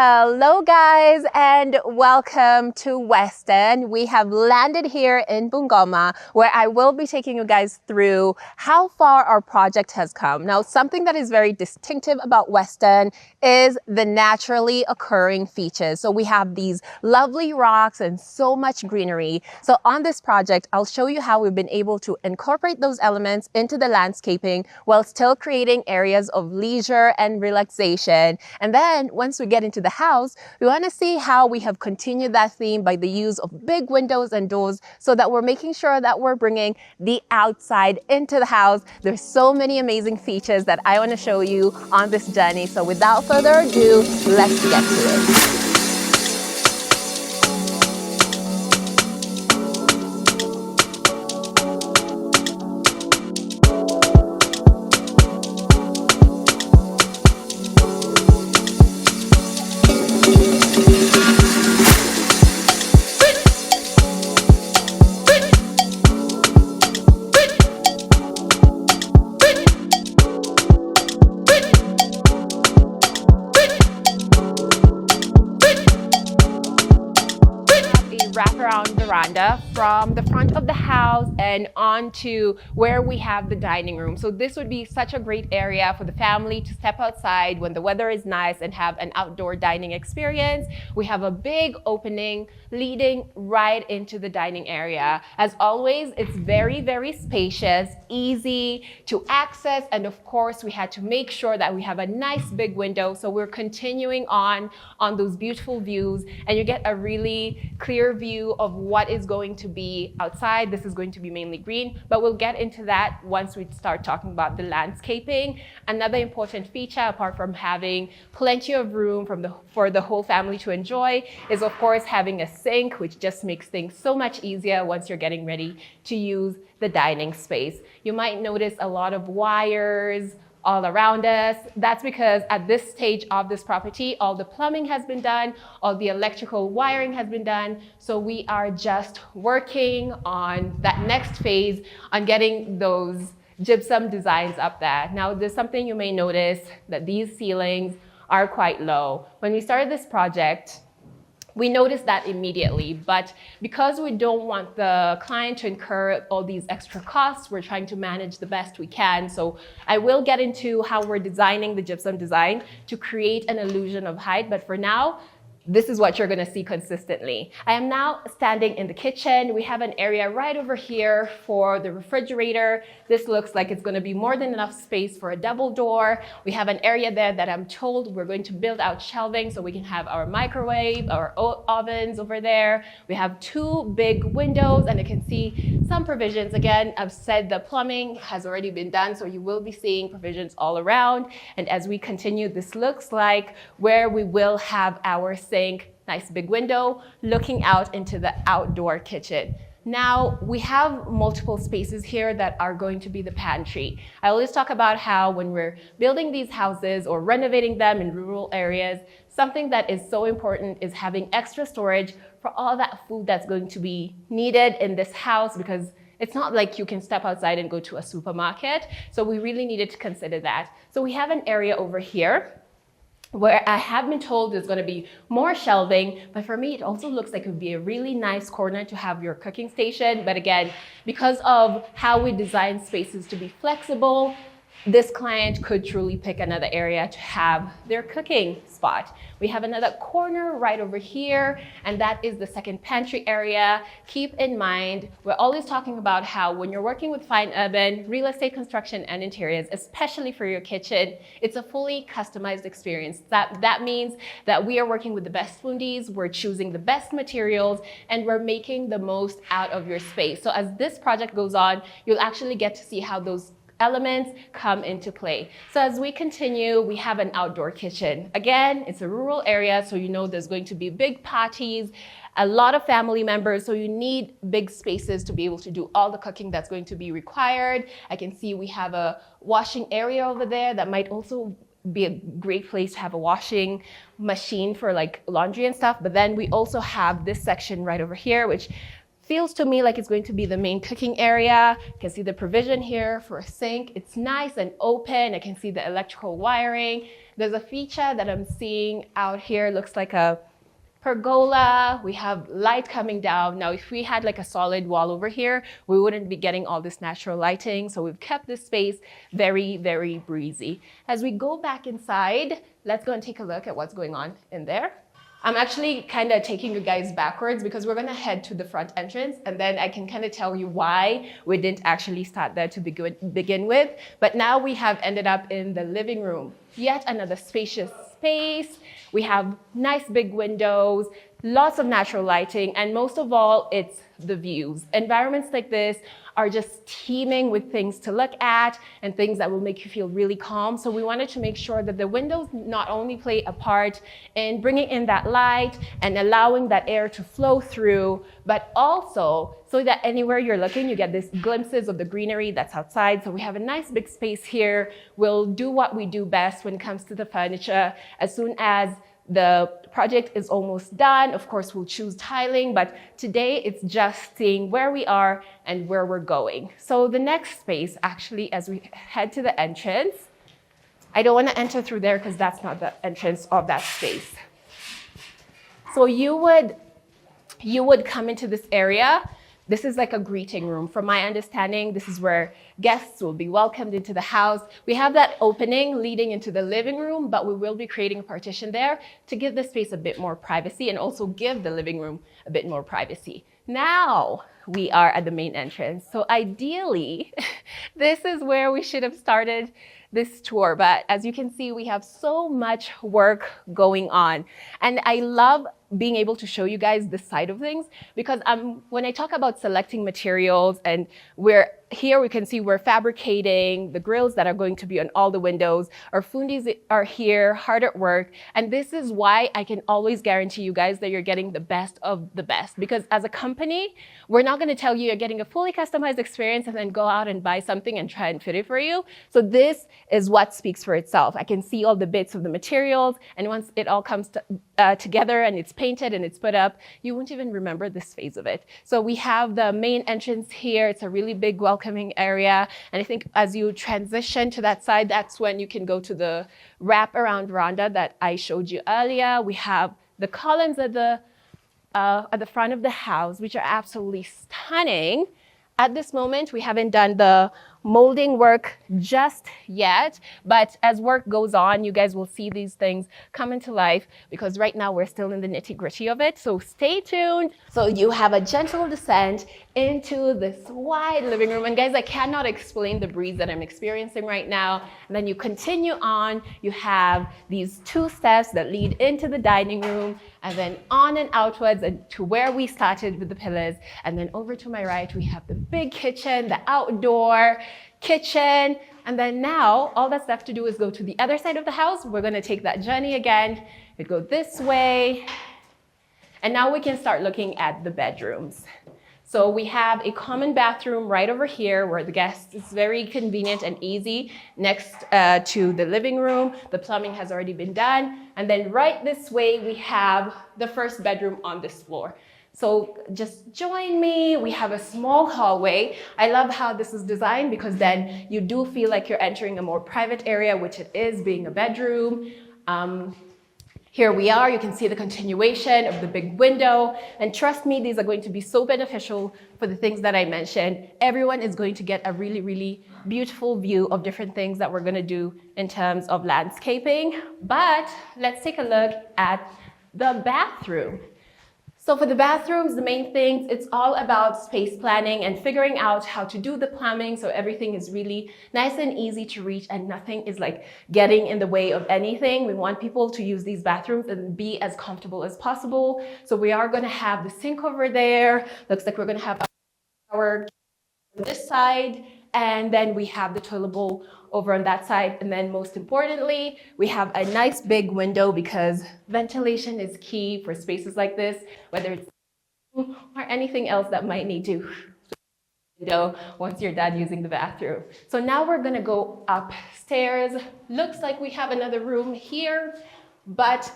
Hello guys and welcome to Weston. We have landed here in Bungoma where I will be taking you guys through how far our project has come. Now, something that is very distinctive about Weston is the naturally occurring features. So we have these lovely rocks and so much greenery. So on this project, I'll show you how we've been able to incorporate those elements into the landscaping while still creating areas of leisure and relaxation. And then once we get into the house, we want to see how we have continued that theme by the use of big windows and doors so that we're making sure that we're bringing the outside into the house. There's so many amazing features that I want to show you on this journey. So without further ado, let's get to it. Wraparound veranda from the front of the house and onto where we have the dining room. So this would be such a great area for the family to step outside when the weather is nice and have an outdoor dining experience. We have a big opening leading right into the dining area. As always, it's very, very spacious, easy to access, and of course we had to make sure that we have a nice big window, so we're continuing on those beautiful views, and you get a really clear view of what is going to be outside. This is going to be mainly green, but we'll get into that once we start talking about the landscaping. Another important feature, apart from having plenty of room for the whole family to enjoy, is of course having a sink, which just makes things so much easier once you're getting ready to use the dining space. You might notice a lot of wires all around us. That's because at this stage of this property, all the plumbing has been done, all the electrical wiring has been done. So we are just working on that next phase on getting those gypsum designs up there. Now, there's something you may notice that these ceilings are quite low. When we started this project, we noticed that immediately, but because we don't want the client to incur all these extra costs, we're trying to manage the best we can. So I will get into how we're designing the gypsum design to create an illusion of height, but for now, this is what you're going to see consistently. I am now standing in the kitchen. We have an area right over here for the refrigerator. This looks like it's going to be more than enough space for a double door. We have an area there that I'm told we're going to build out shelving so we can have our microwave, our ovens over there. We have two big windows, and you can see some provisions. Again, I've said the plumbing has already been done, so you will be seeing provisions all around. And as we continue, this looks like where we will have our sink, nice big window looking out into the outdoor kitchen. Now, we have multiple spaces here that are going to be the pantry. I always talk about how when we're building these houses or renovating them in rural areas, something that is so important is having extra storage for all that food that's going to be needed in this house, because it's not like you can step outside and go to a supermarket. So we really needed to consider that. So we have an area over here where I have been told there's going to be more shelving, but for me, it also looks like it would be a really nice corner to have your cooking station. But again, because of how we design spaces to be flexible, this client could truly pick another area to have their cooking spot. We have another corner right over here, and that is the second pantry area. Keep in mind, we're always talking about how when you're working with fine urban, real estate construction and interiors, especially for your kitchen, it's a fully customized experience. That means that we are working with the best fundies, we're choosing the best materials, and we're making the most out of your space. So as this project goes on, you'll actually get to see how those elements come into play. So as we continue, we have an outdoor kitchen. Again, it's a rural area, so you know there's going to be big parties, a lot of family members, so you need big spaces to be able to do all the cooking that's going to be required. I can see we have a washing area over there that might also be a great place to have a washing machine for like laundry and stuff. But then we also have this section right over here, which feels to me like it's going to be the main cooking area. You can see the provision here for a sink. It's nice and open. I can see the electrical wiring. There's a feature that I'm seeing out here, looks like a pergola. We have light coming down. Now, if we had like a solid wall over here, we wouldn't be getting all this natural lighting. So we've kept this space very, very breezy. As we go back inside, let's go and take a look at what's going on in there. I'm actually kind of taking you guys backwards because we're going to head to the front entrance, and then I can kind of tell you why we didn't actually start there to begin with. But now we have ended up in the living room. Yet another spacious space. We have nice big windows, lots of natural lighting, and most of all, it's the views. Environments like this are just teeming with things to look at and things that will make you feel really calm. So we wanted to make sure that the windows not only play a part in bringing in that light and allowing that air to flow through, but also so that anywhere you're looking, you get these glimpses of the greenery that's outside. So we have a nice big space here. We'll do what we do best when it comes to the furniture. As soon as the project is almost done, of course, we'll choose tiling, but today it's just seeing where we are and where we're going. So the next space, actually, as we head to the entrance, I don't want to enter through there because that's not the entrance of that space. So you would come into this area. This is like a greeting room. From my understanding, this is where guests will be welcomed into the house. We have that opening leading into the living room, but we will be creating a partition there to give the space a bit more privacy and also give the living room a bit more privacy. Now we are at the main entrance. So ideally, this is where we should have started this tour. But as you can see, we have so much work going on. And I love being able to show you guys this side of things because when I talk about selecting materials and here we can see we're fabricating the grills that are going to be on all the windows. Our fundis are here, hard at work. And this is why I can always guarantee you guys that you're getting the best of the best. Because as a company, we're not going to tell you you're getting a fully customized experience and then go out and buy something and try and fit it for you. So this is what speaks for itself. I can see all the bits of the materials. And once it all comes together and it's painted and it's put up, you won't even remember this phase of it. So we have the main entrance here. It's a really big welcoming area. And I think as you transition to that side, that's when you can go to the wrap-around veranda that I showed you earlier. We have the columns at the front of the house, which are absolutely stunning. At this moment, we haven't done the molding work just yet, but as work goes on, you guys will see these things come into life because right now we're still in the nitty-gritty of it. So stay tuned. So you have a gentle descent into this wide living room. And guys, I cannot explain the breeze that I'm experiencing right now. And then you continue on. You have these 2 steps that lead into the dining room and then on and outwards and to where we started with the pillars. And then over to my right, we have the big kitchen, the outdoor kitchen. And then now all that's left to do is go to the other side of the house. We're going to take that journey again. We go this way. And now we can start looking at the bedrooms. So we have a common bathroom right over here where the guests, it's very convenient and easy next to the living room. The plumbing has already been done. And then right this way, we have the first bedroom on this floor. So just join me. We have a small hallway. I love how this is designed because then you do feel like you're entering a more private area, which it is being a bedroom. Here we are, you can see the continuation of the big window. And trust me, these are going to be so beneficial for the things that I mentioned. Everyone is going to get a really, really beautiful view of different things that we're going to do in terms of landscaping. But let's take a look at the bathroom. So for the bathrooms, the main things, it's all about space planning and figuring out how to do the plumbing so everything is really nice and easy to reach and nothing is like getting in the way of anything. We want people to use these bathrooms and be as comfortable as possible. So we are going to have the sink over there. Looks like we're going to have our on this side, and then we have the toilet bowl over on that side. And then most importantly, we have a nice big window because ventilation is key for spaces like this, whether it's or anything else that might need to window once you're done using the bathroom. So now we're gonna go upstairs. Looks like we have another room here, but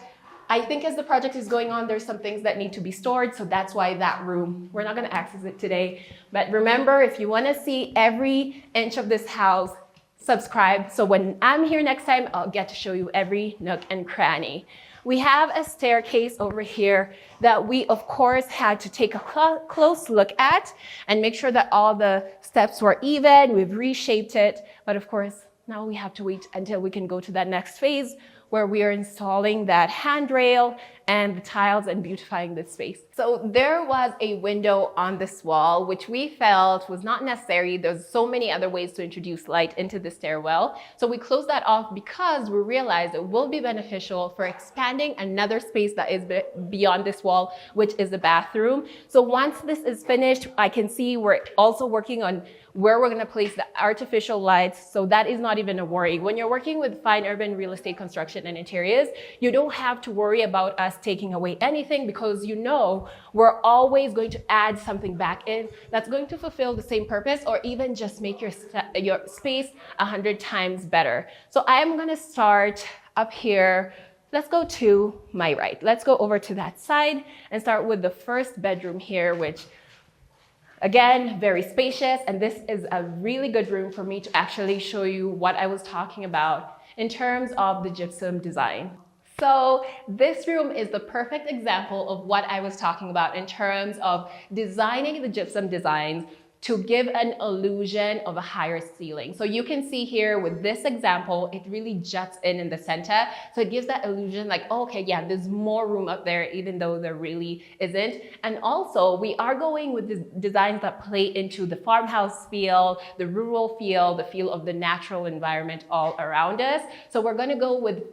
I think as the project is going on, there's some things that need to be stored. So that's why that room, we're not gonna access it today. But remember, if you wanna see every inch of this house, subscribe. So when I'm here next time, I'll get to show you every nook and cranny. We have a staircase over here that we, of course, had to take a close look at and make sure that all the steps were even. We've reshaped it. But of course, now we have to wait until we can go to that next phase where we are installing that handrail and the tiles and beautifying this space. So there was a window on this wall, which we felt was not necessary. There's so many other ways to introduce light into the stairwell. So we closed that off because we realized it will be beneficial for expanding another space that is beyond this wall, which is the bathroom. So once this is finished, I can see we're also working on where we're gonna place the artificial lights. So that is not even a worry. When you're working with fine urban real estate construction and interiors, you don't have to worry about us taking away anything because you know we're always going to add something back in that's going to fulfill the same purpose or even just make your space 100 times better. So I'm gonna start up here. Let's go to my right. Let's go over to that side and start with the first bedroom here, which again, very spacious, and this is a really good room for me to actually show you what I was talking about in terms of the gypsum design. So this room is the perfect example of what I was talking about in terms of designing the gypsum designs to give an illusion of a higher ceiling. So you can see here with this example, it really juts in the center. So it gives that illusion like, oh, okay, yeah, there's more room up there, even though there really isn't. And also we are going with the designs that play into the farmhouse feel, the rural feel, the feel of the natural environment all around us. So we're gonna go with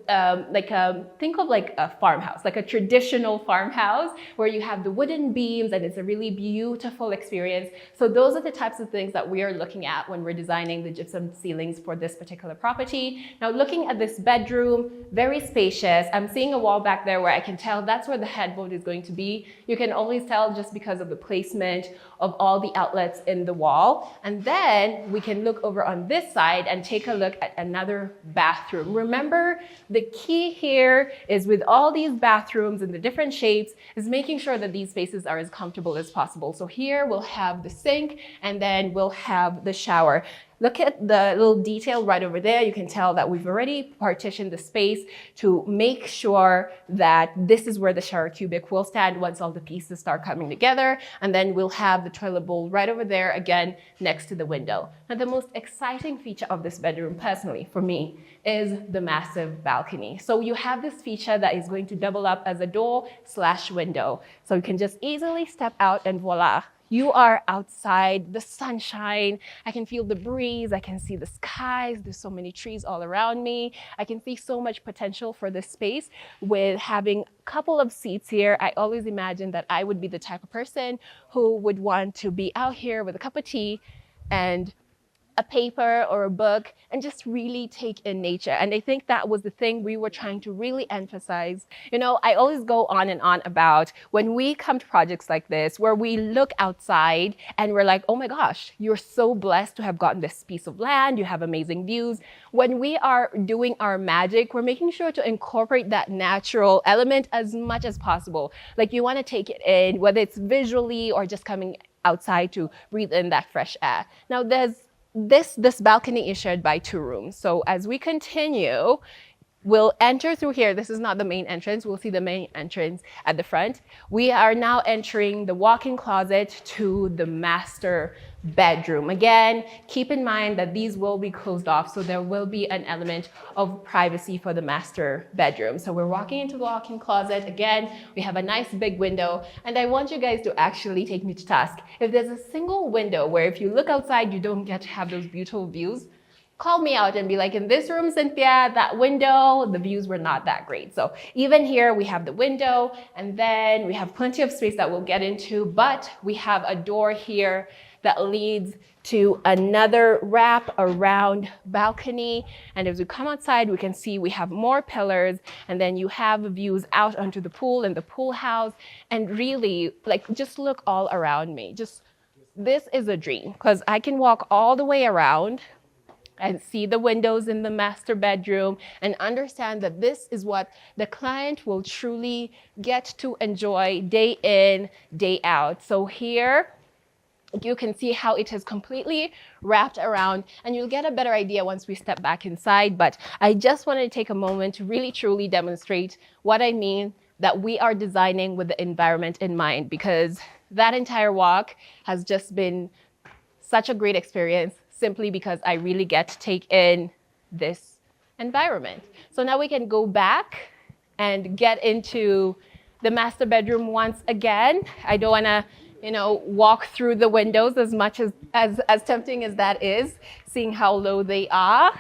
think of like a farmhouse, like a traditional farmhouse where you have the wooden beams and it's a really beautiful experience. So those are the types of things that we are looking at when we're designing the gypsum ceilings for this particular property. Now looking at this bedroom, very spacious. I'm seeing a wall back there where I can tell that's where the headboard is going to be. You can always tell just because of the placement of all the outlets in the wall. And then we can look over on this side and take a look at another bathroom. Remember, the key here is with all these bathrooms in the different shapes is making sure that these spaces are as comfortable as possible. So here we'll have the sink and then we'll have the shower. Look at the little detail right over there. You can tell that we've already partitioned the space to make sure that this is where the shower cubic will stand once all the pieces start coming together. And then we'll have the toilet bowl right over there again next to the window. Now the most exciting feature of this bedroom personally for me is the massive balcony. So you have this feature that is going to double up as a door/window. So you can just easily step out and voila. You are outside, the sunshine, I can feel the breeze, I can see the skies, there's so many trees all around me. I can see so much potential for this space with having a couple of seats here. I always imagined that I would be the type of person who would want to be out here with a cup of tea and a paper or a book and just really take in nature. And I think that was the thing we were trying to really emphasize. You know, I always go on and on about when we come to projects like this, where we look outside and we're like, oh my gosh, you're so blessed to have gotten this piece of land. You have amazing views. When we are doing our magic, we're making sure to incorporate that natural element as much as possible. Like you want to take it in, whether it's visually or just coming outside to breathe in that fresh air. Now this balcony is shared by 2 rooms. So as we continue, we'll enter through here. This is not the main entrance. We'll see the main entrance at the front. We are now entering the walk-in closet to the master bedroom. Again, keep in mind that these will be closed off, so there will be an element of privacy for the master bedroom. So we're walking into the walk-in closet. Again, we have a nice big window, and I want you guys to actually take me to task. If there's a single window where if you look outside, you don't get to have those beautiful views, call me out and be like, in this room, Cynthia, that window, the views were not that great. So even here, we have the window, and then we have plenty of space that we'll get into, but we have a door here that leads to another wrap around balcony. And as we come outside, we can see we have more pillars, and then you have views out onto the pool and the pool house. And really, like, just look all around me. This is a dream, because I can walk all the way around and see the windows in the master bedroom and understand that this is what the client will truly get to enjoy day in, day out. So here, You can see how it is completely wrapped around, and you'll get a better idea once we step back inside. But I just wanted to take a moment to really truly demonstrate what I mean that we are designing with the environment in mind, because that entire walk has just been such a great experience simply because I really get to take in this environment. So now we can go back and get into the master bedroom once again. I don't want to walk through the windows as much as tempting as that is, seeing how low they are.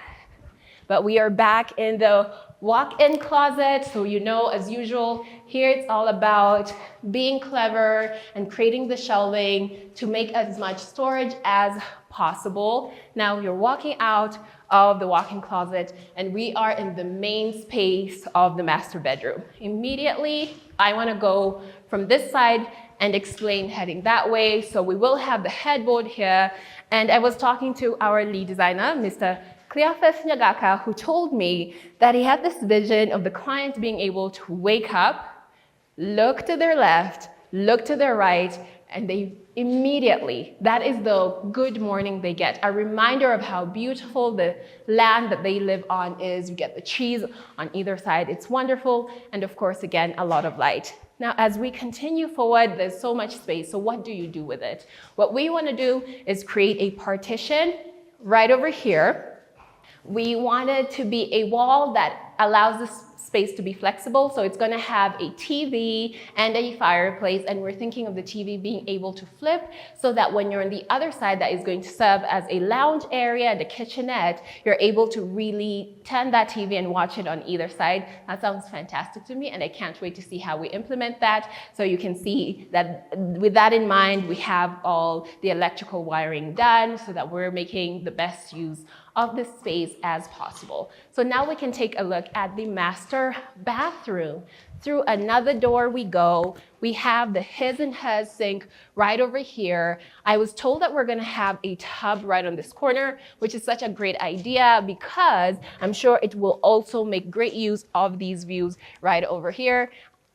But we are back in the walk-in closet. So as usual, here it's all about being clever and creating the shelving to make as much storage as possible. Now you're walking out of the walk-in closet, and we are in the main space of the master bedroom. Immediately, I want to go from this side and explain heading that way. So we will have the headboard here. And I was talking to our lead designer, Mr. Nyagaka, who told me that he had this vision of the client being able to wake up, look to their left, look to their right, and they immediately, that is the good morning they get. A reminder of how beautiful the land that they live on is. You get the trees on either side. It's wonderful. And of course, again, a lot of light. Now, as we continue forward, there's so much space. So what do you do with it? What we want to do is create a partition right over here. We want it to be a wall that allows this space to be flexible. So it's going to have a TV and a fireplace. And we're thinking of the TV being able to flip so that when you're on the other side, that is going to serve as a lounge area and a kitchenette, you're able to really turn that TV and watch it on either side. That sounds fantastic to me, and I can't wait to see how we implement that. So you can see that with that in mind, we have all the electrical wiring done so that we're making the best use of this space as possible. So now we can take a look at the master bathroom. Through another door we go. We have the his and hers sink right over here. I was told that we're gonna have a tub right on this corner, which is such a great idea because I'm sure it will also make great use of these views right over here.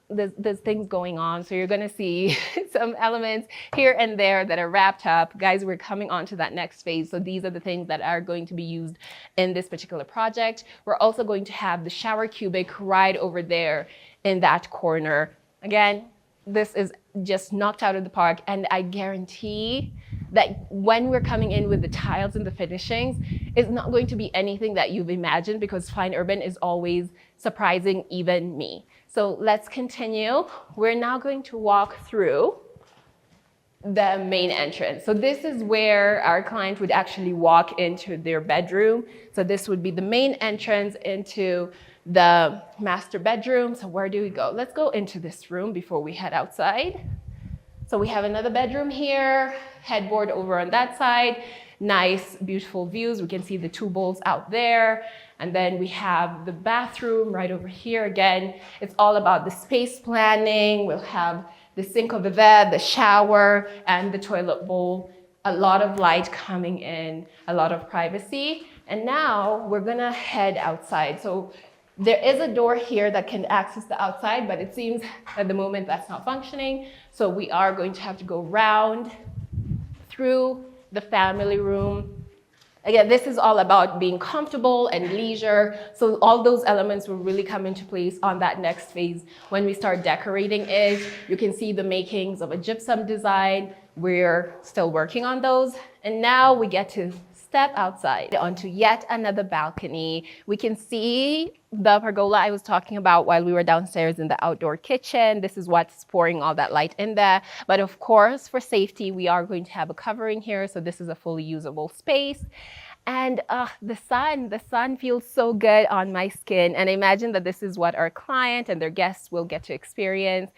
There's things going on, so you're gonna see some elements here and there that are wrapped up. Guys, we're coming on to that next phase, so these are the things that are going to be used in this particular project. We're also going to have the shower cubic right over there in that corner. Again, this is just knocked out of the park, and I guarantee that when we're coming in with the tiles and the finishings, it's not going to be anything that you've imagined, because Fine Urban is always surprising even me. So let's continue. We're now going to walk through the main entrance. So this is where our client would actually walk into their bedroom. So this would be the main entrance into the master bedroom. So where do we go? Let's go into this room before we head outside. So we have another bedroom here, headboard over on that side. Nice, beautiful views. We can see the two bowls out there. And then we have the bathroom right over here. Again, it's all about the space planning. We'll have the sink over there, the shower, and the toilet bowl. A lot of light coming in, a lot of privacy. And now we're gonna head outside. So there is a door here that can access the outside, but it seems at the moment that's not functioning. So we are going to have to go round through the family room. Again, this is all about being comfortable and leisure. So all those elements will really come into place on that next phase when we start decorating it. You can see the makings of a gypsum design. We're still working on those. And now we get to step outside onto yet another balcony. We can see the pergola I was talking about while we were downstairs in the outdoor kitchen. This is what's pouring all that light in there. But of course, for safety, we are going to have a covering here. So this is a fully usable space. And the sun feels so good on my skin. And I imagine that this is what our client and their guests will get to experience.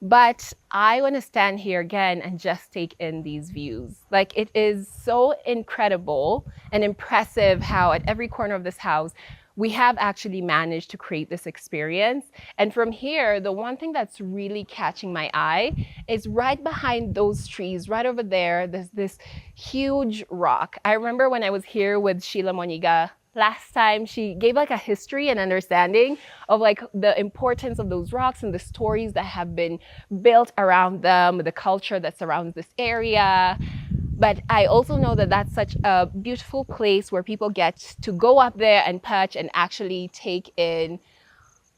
But I want to stand here again and just take in these views. Like, it is so incredible and impressive how at every corner of this house, we have actually managed to create this experience. And from here, the one thing that's really catching my eye is right behind those trees, right over there, there's this huge rock. I remember when I was here with Sheila Moniga last time, she gave like a history and understanding of like the importance of those rocks and the stories that have been built around them, the culture that surrounds this area. But I also know that that's such a beautiful place where people get to go up there and perch and actually take in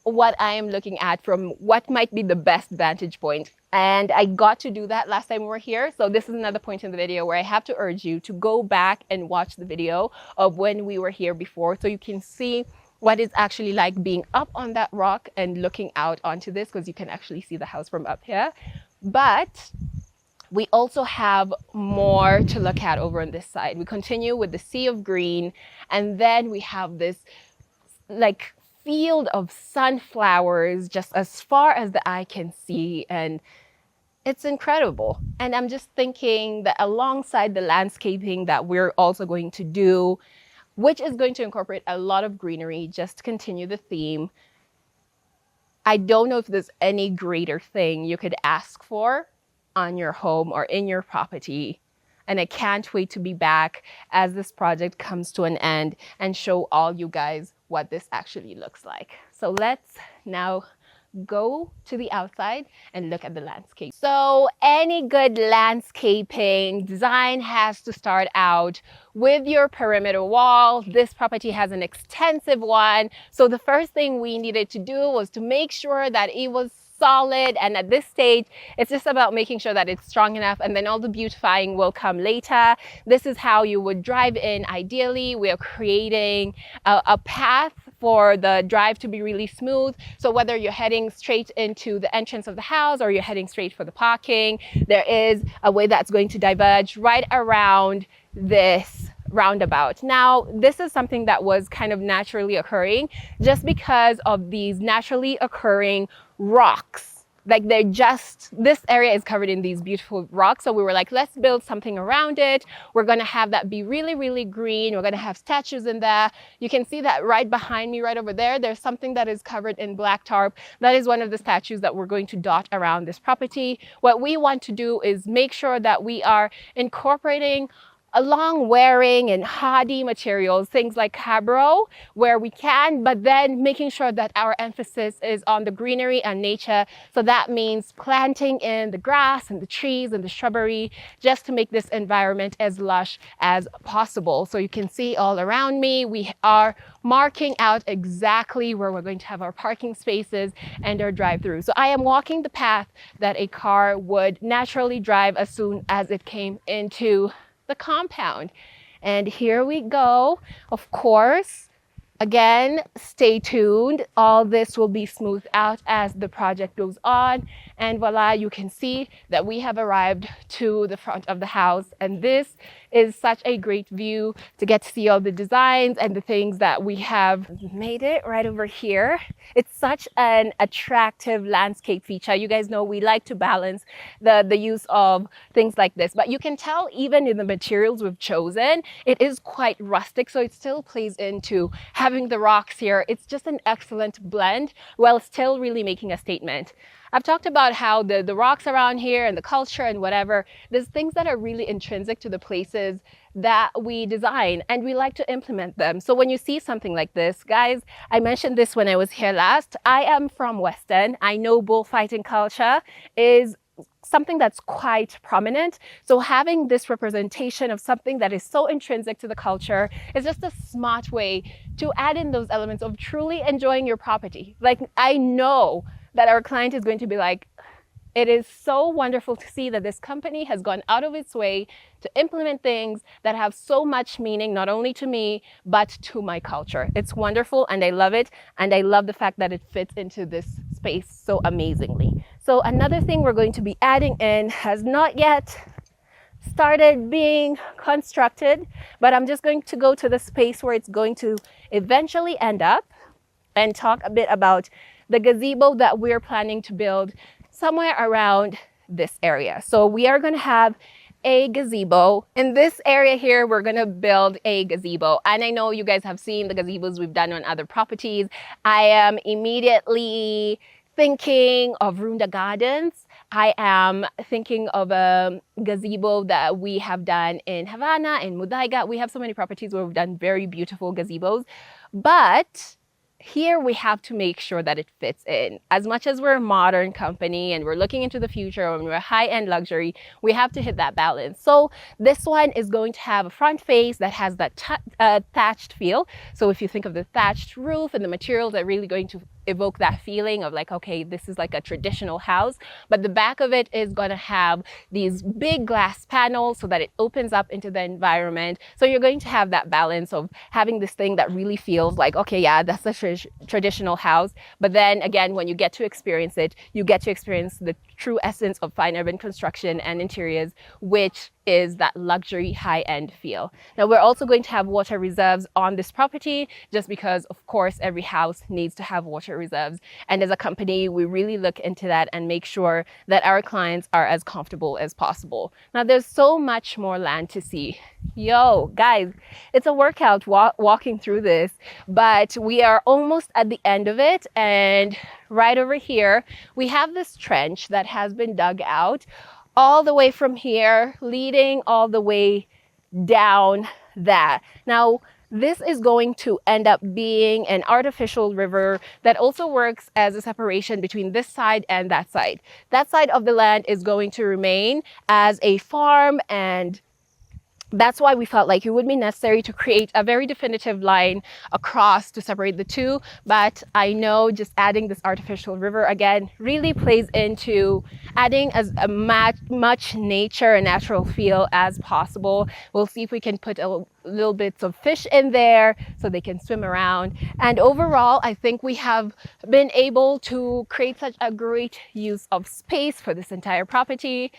what I am looking at from what might be the best vantage point. And I got to do that last time we were here. So this is another point in the video where I have to urge you to go back and watch the video of when we were here before, so you can see what it's actually like being up on that rock and looking out onto this, because you can actually see the house from up here. But we also have more to look at over on this side. We continue with the sea of green, and then we have this like field of sunflowers just as far as the eye can see, and it's incredible. And I'm just thinking that alongside the landscaping that we're also going to do, which is going to incorporate a lot of greenery just to continue the theme, I don't know if there's any greater thing you could ask for on your home or in your property. And I can't wait to be back as this project comes to an end and show all you guys what this actually looks like. So let's now go to the outside and look at the landscape. So any good landscaping design has to start out with your perimeter wall. This property has an extensive one. So the first thing we needed to do was to make sure that it was solid, and at this stage it's just about making sure that it's strong enough, and then all the beautifying will come later. This is how you would drive in. Ideally, we are creating a path for the drive to be really smooth, so whether you're heading straight into the entrance of the house or you're heading straight for the parking, there is a way that's going to diverge right around this roundabout. Now, this is something that was kind of naturally occurring just because of these naturally occurring rocks. Like this area is covered in these beautiful rocks. So we were like, let's build something around it. We're going to have that be really, really green. We're going to have statues in there. You can see that right behind me, right over there. There's something that is covered in black tarp. That is one of the statues that we're going to dot around this property. What we want to do is make sure that we are incorporating long wearing and hardy materials, things like cabro where we can, but then making sure that our emphasis is on the greenery and nature. So that means planting in the grass and the trees and the shrubbery just to make this environment as lush as possible. So you can see all around me, we are marking out exactly where we're going to have our parking spaces and our drive-through. So I am walking the path that a car would naturally drive as soon as it came into the compound. And here we go. Of course, again, stay tuned. All this will be smoothed out as the project goes on. And voila, you can see that we have arrived to the front of the house. And this is such a great view to get to see all the designs and the things that we have made it right over here. It's such an attractive landscape feature. You guys know we like to balance the use of things like this, but you can tell even in the materials we've chosen, it is quite rustic. So it still plays into having the rocks here. It's just an excellent blend while still really making a statement. I've talked about how the rocks around here and the culture and whatever, there's things that are really intrinsic to the places that we design, and we like to implement them. So when you see something like this, guys, I mentioned this when I was here last, I am from Western. I know bullfighting culture is something that's quite prominent. So having this representation of something that is so intrinsic to the culture is just a smart way to add in those elements of truly enjoying your property. Like, I know that our client is going to be like, it is so wonderful to see that this company has gone out of its way to implement things that have so much meaning, not only to me, but to my culture. It's wonderful and I love it. And I love the fact that it fits into this space so amazingly. So another thing we're going to be adding in has not yet started being constructed, but I'm just going to go to the space where it's going to eventually end up and talk a bit about the gazebo that we're planning to build somewhere around this area. So we are going to have a gazebo. In this area here, we're going to build a gazebo. And I know you guys have seen the gazebos we've done on other properties. I am immediately thinking of Runda Gardens. I am thinking of a gazebo that we have done in Havana, in Mudaiga. We have so many properties where we've done very beautiful gazebos. But here we have to make sure that it fits in. As much as we're a modern company and we're looking into the future and we're high-end luxury, we have to hit that balance. So this one is going to have a front face that has that thatched feel. So if you think of the thatched roof and the materials are really going to evoke that feeling of like, okay, this is like a traditional house, but the back of it is going to have these big glass panels so that it opens up into the environment. So you're going to have that balance of having this thing that really feels like, okay, yeah, that's a traditional house. But then again, when you get to experience it, you get to experience the true essence of fine urban construction and interiors, which is that luxury high-end feel. Now we're also going to have water reserves on this property, just because of course every house needs to have water reserves. And as a company, we really look into that and make sure that our clients are as comfortable as possible. Now there's so much more land to see. Yo, guys, it's a workout walking through this, but we are almost at the end of it. And right over here, we have this trench that has been dug out all the way from here, leading all the way down that. Now, this is going to end up being an artificial river that also works as a separation between this side and that side. That side of the land is going to remain as a farm, and that's why we felt like it would be necessary to create a very definitive line across to separate the two. But I know just adding this artificial river again really plays into adding as much nature and natural feel as possible. We'll see if we can put little bits of fish in there so they can swim around. And overall, I think we have been able to create such a great use of space for this entire property.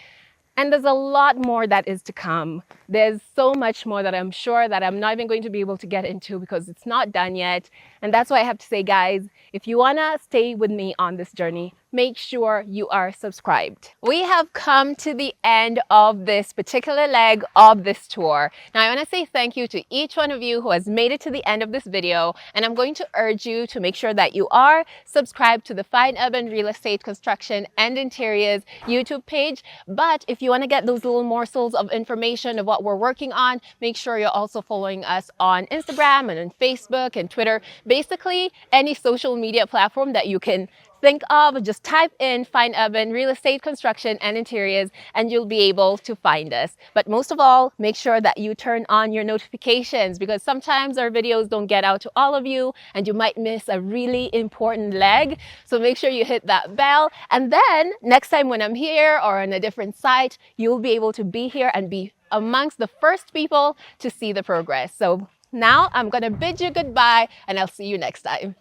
And there's a lot more that is to come. There's so much more that I'm sure that I'm not even going to be able to get into because it's not done yet. And that's why I have to say, guys, if you wanna stay with me on this journey, make sure you are subscribed. We have come to the end of this particular leg of this tour. Now I want to say thank you to each one of you who has made it to the end of this video, and I'm going to urge you to make sure that you are subscribed to the Fine Urban Real Estate Construction and Interiors YouTube page. But if you want to get those little morsels of information of what we're working on, make sure you're also following us on Instagram and on Facebook and Twitter. Basically, any social media platform that you can think of, just type in Fine Urban Real Estate Construction and Interiors and you'll be able to find us. But most of all, make sure that you turn on your notifications, because sometimes our videos don't get out to all of you and you might miss a really important leg. So make sure you hit that bell, and then next time when I'm here or on a different site, you'll be able to be here and be amongst the first people to see the progress. So now I'm gonna bid you goodbye and I'll see you next time.